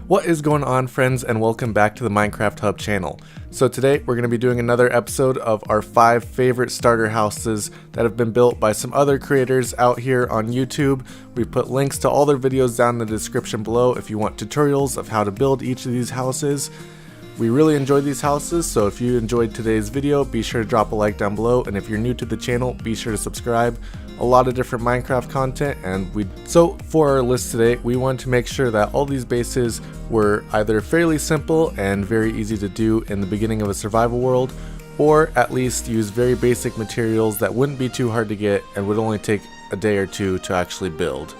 What is going on, friends, and welcome back to the Minecraft Hub channel. So today we're going to be doing another episode of our 5 favorite starter houses that have been built by some other creators out here on YouTube. We've put links to all their videos down in the description below if you want tutorials of how to build each of these houses. We really enjoyed these houses, so if you enjoyed today's video, be sure to drop a like down below, and if you're new to the channel, be sure to subscribe. A lot of different Minecraft content, so for our list today, we wanted to make sure that all these bases were either fairly simple and very easy to do in the beginning of a survival world, or at least use very basic materials that wouldn't be too hard to get and would only take a day or two to actually build.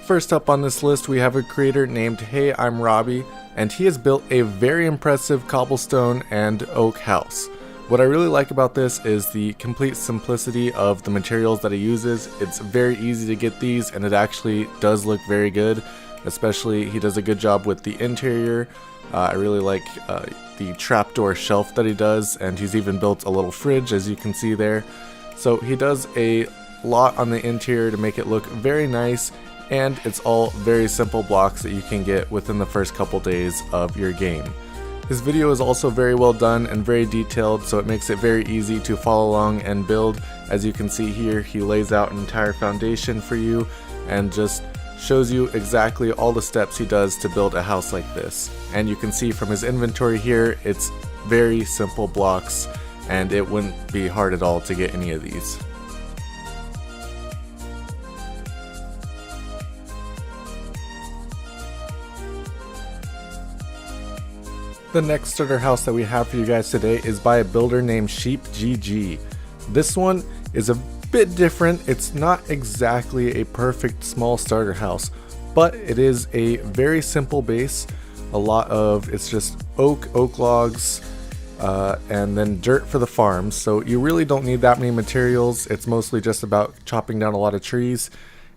First up on this list, we have a creator named Hey I'm Robbie, and he has built a very impressive cobblestone and oak house. What I really like about this is the complete simplicity of the materials that he uses. It's very easy to get these, and it actually does look very good. Especially, he does a good job with the interior. I really like the trapdoor shelf that he does, and he's even built a little fridge, as you can see there. So he does a lot on the interior to make it look very nice, and it's all very simple blocks that you can get within the first couple days of your game. His video is also very well done and very detailed, so it makes it very easy to follow along and build. As you can see here, he lays out an entire foundation for you and just shows you exactly all the steps he does to build a house like this. And you can see from his inventory here, it's very simple blocks, and it wouldn't be hard at all to get any of these. The next starter house that we have for you guys today is by a builder named SheepGG. This one is a bit different. It's not exactly a perfect small starter house, but it is a very simple base. It's just oak logs, and then dirt for the farms. So you really don't need that many materials. It's mostly just about chopping down a lot of trees.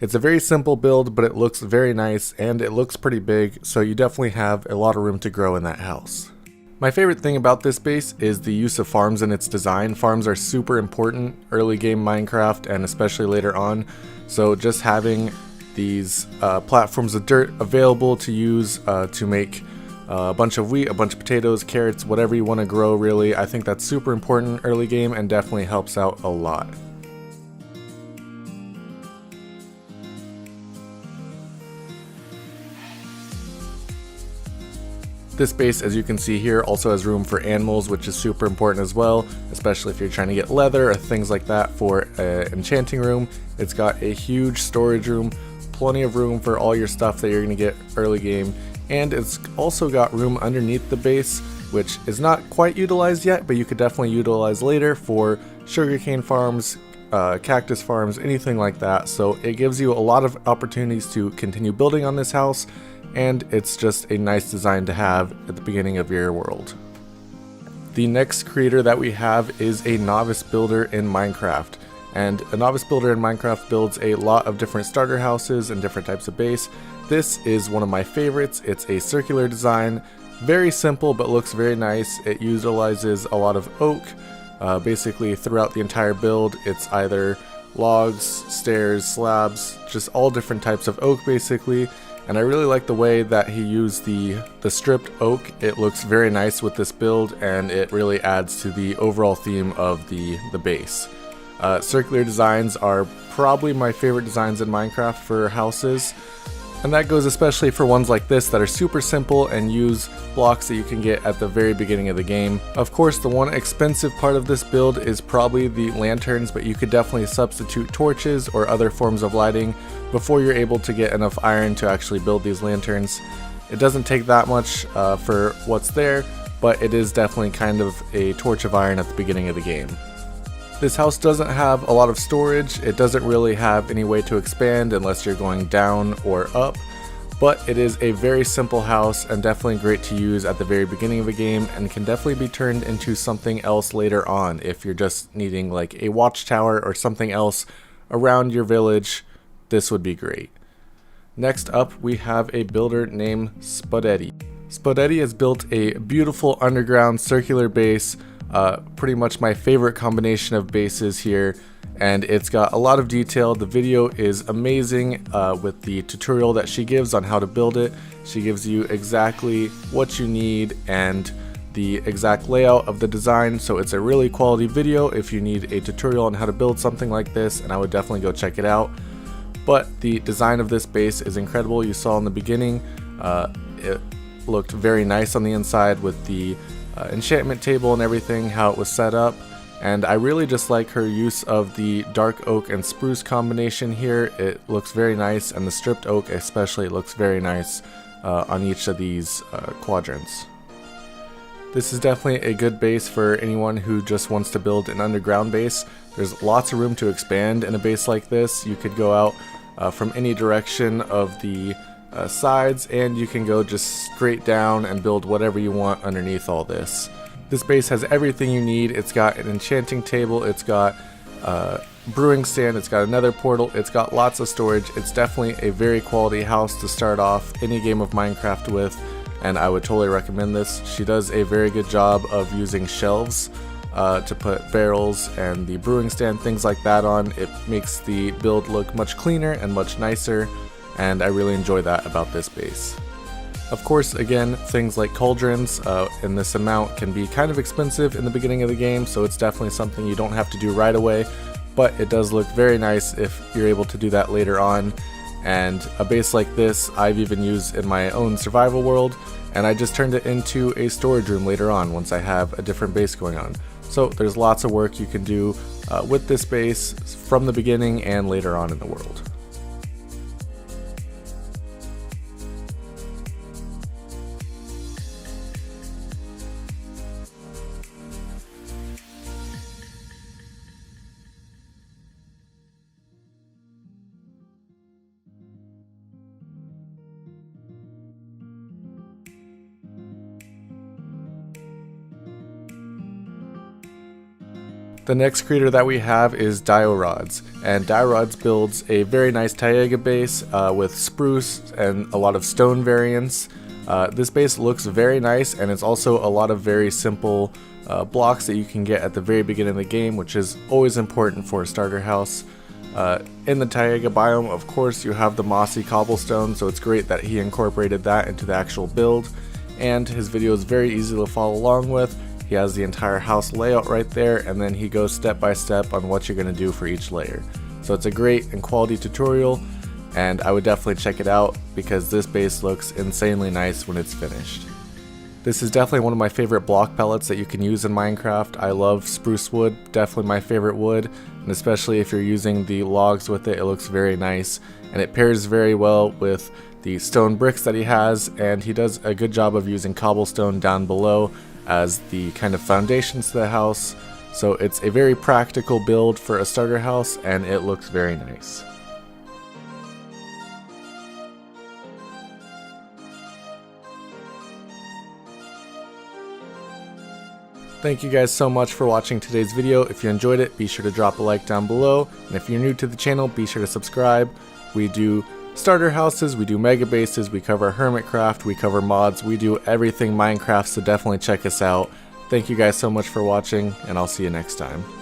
It's a very simple build, but it looks very nice and it looks pretty big, so you definitely have a lot of room to grow in that house. My favorite thing about this base is the use of farms in its design. Farms are super important early game Minecraft and especially later on, so just having these platforms of dirt available to use to make a bunch of wheat, a bunch of potatoes, carrots, whatever you want to grow really, I think that's super important early game and definitely helps out a lot. This base, as you can see here, also has room for animals, which is super important as well, especially if you're trying to get leather or things like that for an enchanting room. It's got a huge storage room, plenty of room for all your stuff that you're going to get early game, and it's also got room underneath the base, which is not quite utilized yet, but you could definitely utilize later for sugarcane farms, cactus farms, anything like that. So it gives you a lot of opportunities to continue building on this house, and it's just a nice design to have at the beginning of your world. The next creator that we have is a novice builder in Minecraft, and a novice builder in Minecraft builds a lot of different starter houses and different types of base. This is one of my favorites. It's a circular design, very simple but looks very nice. It utilizes a lot of oak. Basically throughout the entire build, it's either logs, stairs, slabs, just all different types of oak basically. And I really like the way that he used the stripped oak. It looks very nice with this build, and it really adds to the overall theme of the base. Circular designs are probably my favorite designs in Minecraft for houses. And that goes especially for ones like this that are super simple and use blocks that you can get at the very beginning of the game. Of course, the one expensive part of this build is probably the lanterns, but you could definitely substitute torches or other forms of lighting before you're able to get enough iron to actually build these lanterns. It doesn't take that much for what's there, but it is definitely kind of a torch of iron at the beginning of the game. This house doesn't have a lot of storage. It doesn't really have any way to expand unless you're going down or up, but it is a very simple house and definitely great to use at the very beginning of a game, and can definitely be turned into something else later on if you're just needing like a watchtower or something else around your village. This would be great. Next up, we have a builder named Spudetti. Spudetti has built a beautiful underground circular base, pretty much my favorite combination of bases here, and it's got a lot of detail. The video is amazing with the tutorial that she gives on how to build it. She gives you exactly what you need and the exact layout of the design, so it's a really quality video if you need a tutorial on how to build something like this, and I would definitely go check it out. But the design of this base is incredible. You saw in the beginning, it looked very nice on the inside with the enchantment table and everything, how it was set up. And I really just like her use of the dark oak and spruce combination here. It looks very nice, and the stripped oak especially looks very nice on each of these quadrants. This is definitely a good base for anyone who just wants to build an underground base. There's lots of room to expand in a base like this. You could go out from any direction of the sides, and you can go just straight down and build whatever you want underneath all this. This base has everything you need. It's got an enchanting table, it's got brewing stand, it's got another portal, it's got lots of storage. It's definitely a very quality house to start off any game of Minecraft with, and I would totally recommend this. She does a very good job of using shelves to put barrels and the brewing stand, things like that on. It makes the build look much cleaner and much nicer, and I really enjoy that about this base. Of course, again, things like cauldrons in this amount can be kind of expensive in the beginning of the game, so it's definitely something you don't have to do right away, but it does look very nice if you're able to do that later on. And a base like this I've even used in my own survival world, and I just turned it into a storage room later on once I have a different base going on. So there's lots of work you can do with this base from the beginning and later on in the world. The next creator that we have is Diorods, and Diorods builds a very nice Taiga base with spruce and a lot of stone variants. This base looks very nice, and it's also a lot of very simple blocks that you can get at the very beginning of the game, which is always important for a starter house. In the Taiga biome, of course, you have the mossy cobblestone, so it's great that he incorporated that into the actual build, and his video is very easy to follow along with. He has the entire house layout right there, and then he goes step by step on what you're going to do for each layer. So it's a great and quality tutorial, and I would definitely check it out because this base looks insanely nice when it's finished. This is definitely one of my favorite block pellets that you can use in Minecraft. I love spruce wood, definitely my favorite wood, and especially if you're using the logs with it, it looks very nice, and it pairs very well with the stone bricks that he has, and he does a good job of using cobblestone down below as the kind of foundations to the house. So it's a very practical build for a starter house, and it looks very nice. Thank you guys so much for watching today's video. If you enjoyed it, be sure to drop a like down below, and if you're new to the channel, be sure to subscribe. We do starter houses, we do mega bases, we cover hermitcraft, we cover mods, we do everything Minecraft, so definitely check us out. Thank you guys so much for watching, and I'll see you next time.